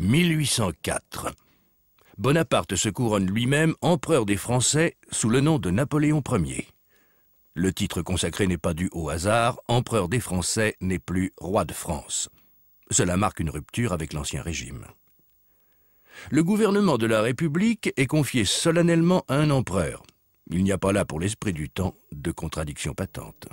1804. Bonaparte se couronne lui-même empereur des Français sous le nom de Napoléon Ier. Le titre consacré n'est pas dû au hasard, empereur des Français n'est plus roi de France. Cela marque une rupture avec l'Ancien Régime. Le gouvernement de la République est confié solennellement à un empereur. Il n'y a pas là, pour l'esprit du temps, de contradiction patente.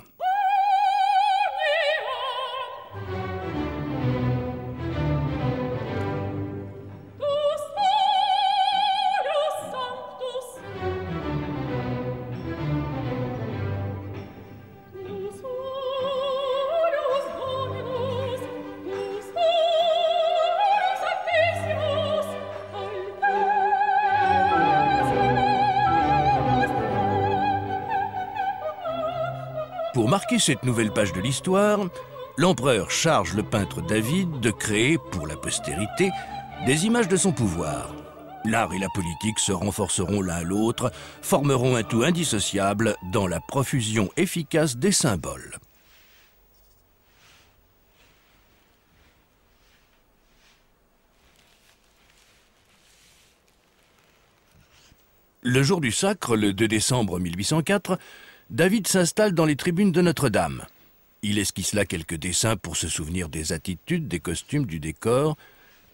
Pour marquer cette nouvelle page de l'histoire, l'empereur charge le peintre David de créer, pour la postérité, des images de son pouvoir. L'art et la politique se renforceront l'un l'autre, formeront un tout indissociable dans la profusion efficace des symboles. Le jour du sacre, le 2 décembre 1804, David s'installe dans les tribunes de Notre-Dame. Il esquisse là quelques dessins pour se souvenir des attitudes, des costumes, du décor,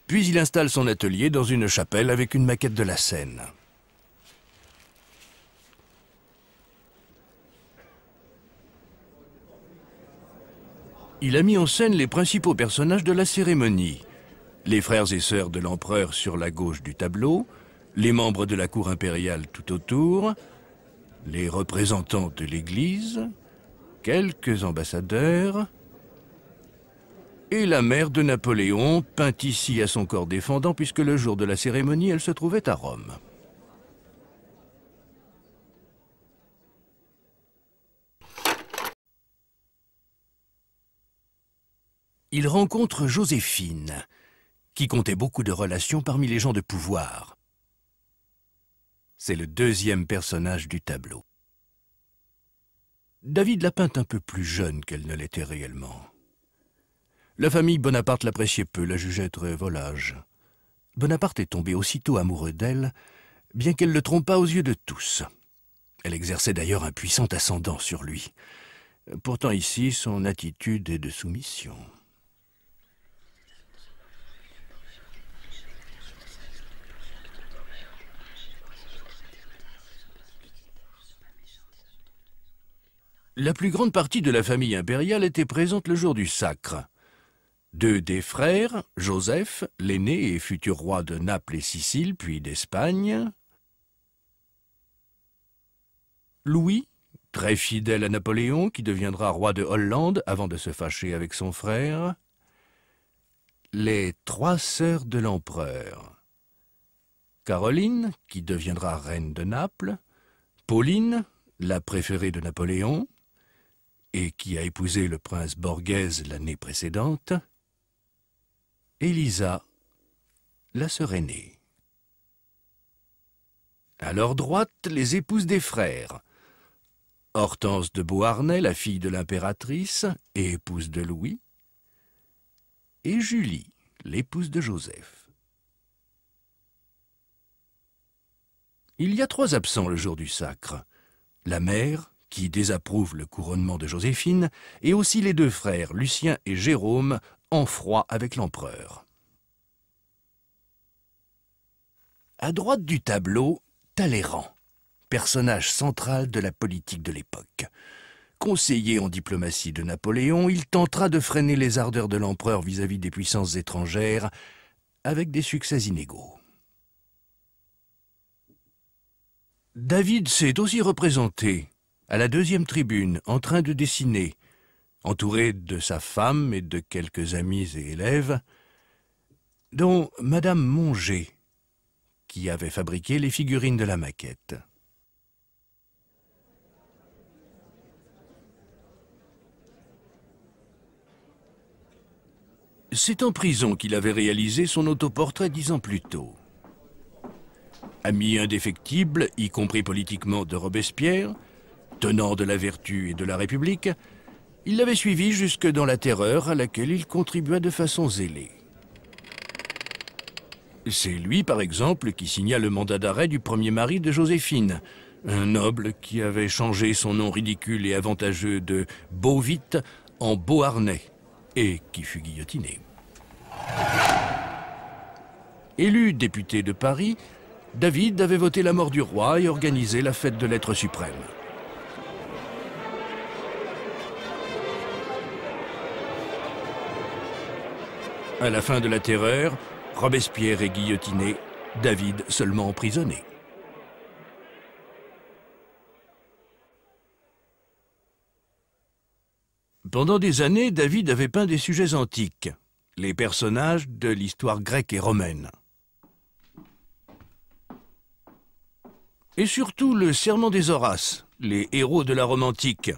puis il installe son atelier dans une chapelle avec une maquette de la scène. Il a mis en scène les principaux personnages de la cérémonie. Les frères et sœurs de l'empereur sur la gauche du tableau, les membres de la cour impériale tout autour, les représentants de l'Église, quelques ambassadeurs, et la mère de Napoléon, peinte ici à son corps défendant, puisque le jour de la cérémonie, elle se trouvait à Rome. Il rencontre Joséphine, qui comptait beaucoup de relations parmi les gens de pouvoir. C'est le deuxième personnage du tableau. David la peint un peu plus jeune qu'elle ne l'était réellement. La famille Bonaparte l'appréciait peu, la jugeait très volage. Bonaparte est tombé aussitôt amoureux d'elle, bien qu'elle le trompât aux yeux de tous. Elle exerçait d'ailleurs un puissant ascendant sur lui. Pourtant ici, son attitude est de soumission. La plus grande partie de la famille impériale était présente le jour du sacre. Deux des frères, Joseph, l'aîné et futur roi de Naples et Sicile, puis d'Espagne. Louis, très fidèle à Napoléon, qui deviendra roi de Hollande avant de se fâcher avec son frère. Les trois sœurs de l'empereur. Caroline, qui deviendra reine de Naples. Pauline, la préférée de Napoléon, et qui a épousé le prince Borghese l'année précédente, Élisa, la sœur aînée. À leur droite, les épouses des frères. Hortense de Beauharnais, la fille de l'impératrice et épouse de Louis, et Julie, l'épouse de Joseph. Il y a trois absents le jour du sacre. La mère, qui désapprouve le couronnement de Joséphine, et aussi les deux frères, Lucien et Jérôme, en froid avec l'empereur. À droite du tableau, Talleyrand, personnage central de la politique de l'époque. Conseiller en diplomatie de Napoléon, il tentera de freiner les ardeurs de l'empereur vis-à-vis des puissances étrangères, avec des succès inégaux. David s'est aussi représenté à la deuxième tribune, en train de dessiner, entouré de sa femme et de quelques amis et élèves, dont Madame Monger, qui avait fabriqué les figurines de la maquette. C'est en prison qu'il avait réalisé son autoportrait 10 ans plus tôt. Ami indéfectible, y compris politiquement, de Robespierre, tenant de la vertu et de la République, il l'avait suivi jusque dans la Terreur à laquelle il contribua de façon zélée. C'est lui, par exemple, qui signa le mandat d'arrêt du premier mari de Joséphine, un noble qui avait changé son nom ridicule et avantageux de Beauvite en Beauharnais, et qui fut guillotiné. Élu député de Paris, David avait voté la mort du roi et organisé la fête de l'être suprême. À la fin de la Terreur, Robespierre est guillotiné, David seulement emprisonné. Pendant des années, David avait peint des sujets antiques, les personnages de l'histoire grecque et romaine. Et surtout le Serment des Horaces, les héros de la Rome antique.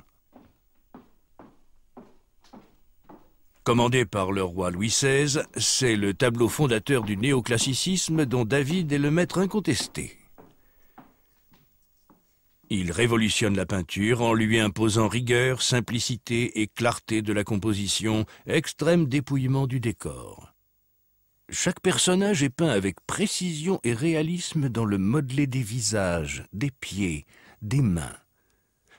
Commandé par le roi Louis XVI, c'est le tableau fondateur du néoclassicisme dont David est le maître incontesté. Il révolutionne la peinture en lui imposant rigueur, simplicité et clarté de la composition, extrême dépouillement du décor. Chaque personnage est peint avec précision et réalisme dans le modelé des visages, des pieds, des mains.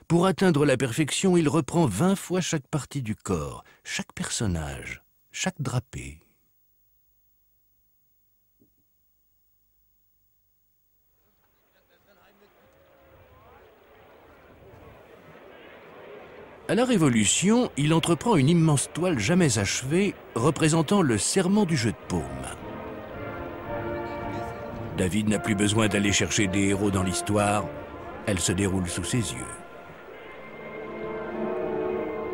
Pour atteindre la perfection, il reprend 20 fois chaque partie du corps, chaque personnage, chaque drapé. À la Révolution, il entreprend une immense toile jamais achevée, représentant le serment du jeu de paume. David n'a plus besoin d'aller chercher des héros dans l'histoire, elle se déroule sous ses yeux.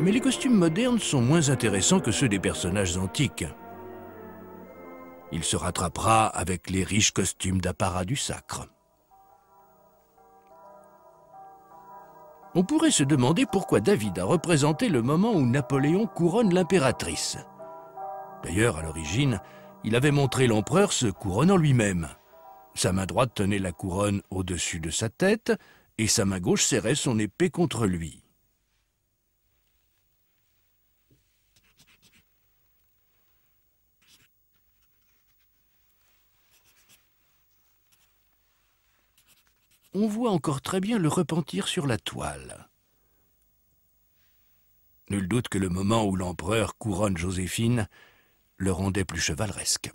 Mais les costumes modernes sont moins intéressants que ceux des personnages antiques. Il se rattrapera avec les riches costumes d'apparat du sacre. On pourrait se demander pourquoi David a représenté le moment où Napoléon couronne l'impératrice. D'ailleurs, à l'origine, il avait montré l'empereur se couronnant lui-même. Sa main droite tenait la couronne au-dessus de sa tête et sa main gauche serrait son épée contre lui. On voit encore très bien le repentir sur la toile. Nul doute que le moment où l'empereur couronne Joséphine le rendait plus chevaleresque.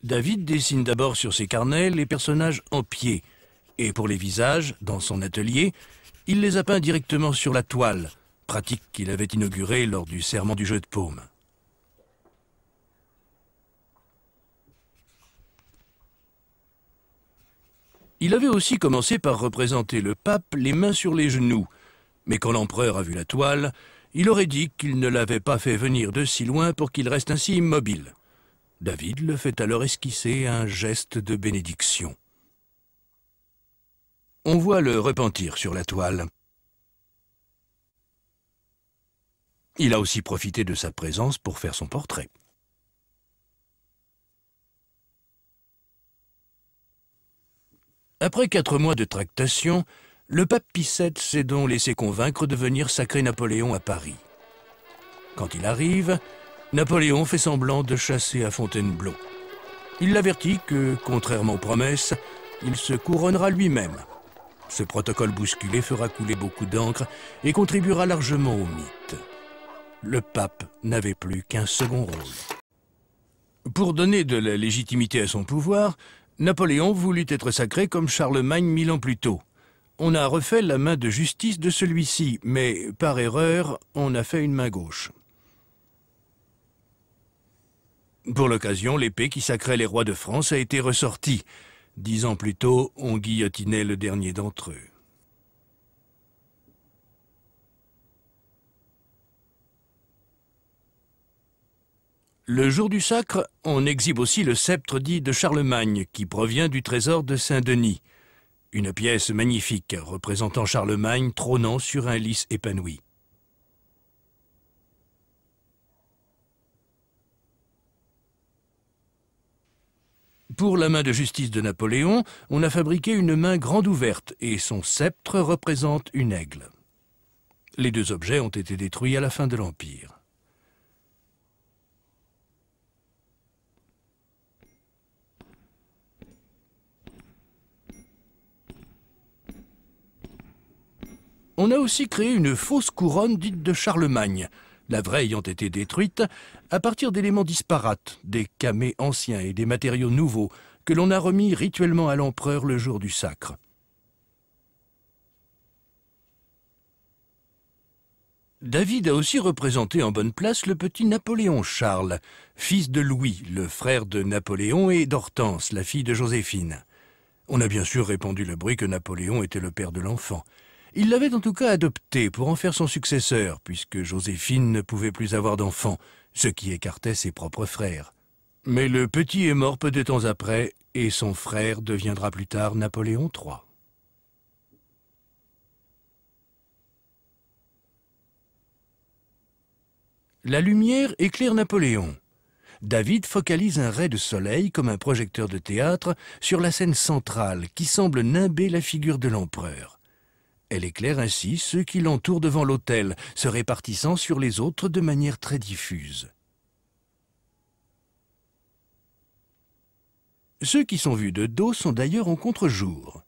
David dessine d'abord sur ses carnets les personnages en pied, et pour les visages, dans son atelier, il les a peints directement sur la toile, pratique qu'il avait inaugurée lors du serment du jeu de paume. Il avait aussi commencé par représenter le pape les mains sur les genoux, mais quand l'empereur a vu la toile, il aurait dit qu'il ne l'avait pas fait venir de si loin pour qu'il reste ainsi immobile. David le fait alors esquisser un geste de bénédiction. On voit le repentir sur la toile. Il a aussi profité de sa présence pour faire son portrait. Après 4 mois de tractation, le pape Pie VII s'est donc laissé convaincre de venir sacrer Napoléon à Paris. Quand il arrive, Napoléon fait semblant de chasser à Fontainebleau. Il l'avertit que, contrairement aux promesses, il se couronnera lui-même. Ce protocole bousculé fera couler beaucoup d'encre et contribuera largement au mythe. Le pape n'avait plus qu'un second rôle. Pour donner de la légitimité à son pouvoir, Napoléon voulut être sacré comme Charlemagne 1000 ans plus tôt. On a refait la main de justice de celui-ci, mais par erreur, on a fait une main gauche. Pour l'occasion, l'épée qui sacrait les rois de France a été ressortie. 10 ans plus tôt, on guillotinait le dernier d'entre eux. Le jour du sacre, on exhibe aussi le sceptre dit de Charlemagne, qui provient du trésor de Saint-Denis. Une pièce magnifique représentant Charlemagne trônant sur un lys épanoui. Pour la main de justice de Napoléon, on a fabriqué une main grande ouverte et son sceptre représente une aigle. Les deux objets ont été détruits à la fin de l'Empire. On a aussi créé une fausse couronne dite de Charlemagne, la vraie ayant été détruite à partir d'éléments disparates, des camées anciens et des matériaux nouveaux que l'on a remis rituellement à l'empereur le jour du sacre. David a aussi représenté en bonne place le petit Napoléon Charles, fils de Louis, le frère de Napoléon, et d'Hortense, la fille de Joséphine. On a bien sûr répandu le bruit que Napoléon était le père de l'enfant. Il l'avait en tout cas adopté pour en faire son successeur, puisque Joséphine ne pouvait plus avoir d'enfant, ce qui écartait ses propres frères. Mais le petit est mort peu de temps après, et son frère deviendra plus tard Napoléon III. La lumière éclaire Napoléon. David focalise un ray de soleil comme un projecteur de théâtre sur la scène centrale qui semble nimber la figure de l'empereur. Elle éclaire ainsi ceux qui l'entourent devant l'autel, se répartissant sur les autres de manière très diffuse. Ceux qui sont vus de dos sont d'ailleurs en contre-jour.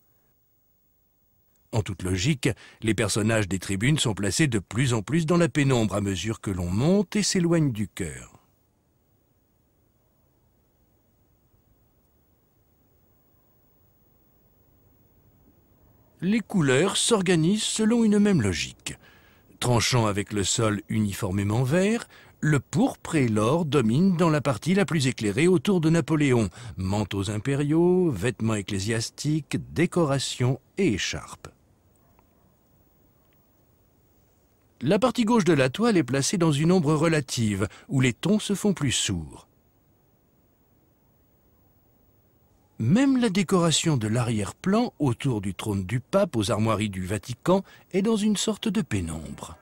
En toute logique, les personnages des tribunes sont placés de plus en plus dans la pénombre à mesure que l'on monte et s'éloigne du chœur. Les couleurs s'organisent selon une même logique. Tranchant avec le sol uniformément vert, le pourpre et l'or dominent dans la partie la plus éclairée autour de Napoléon. Manteaux impériaux, vêtements ecclésiastiques, décorations et écharpes. La partie gauche de la toile est placée dans une ombre relative, où les tons se font plus sourds. Même la décoration de l'arrière-plan autour du trône du pape aux armoiries du Vatican est dans une sorte de pénombre.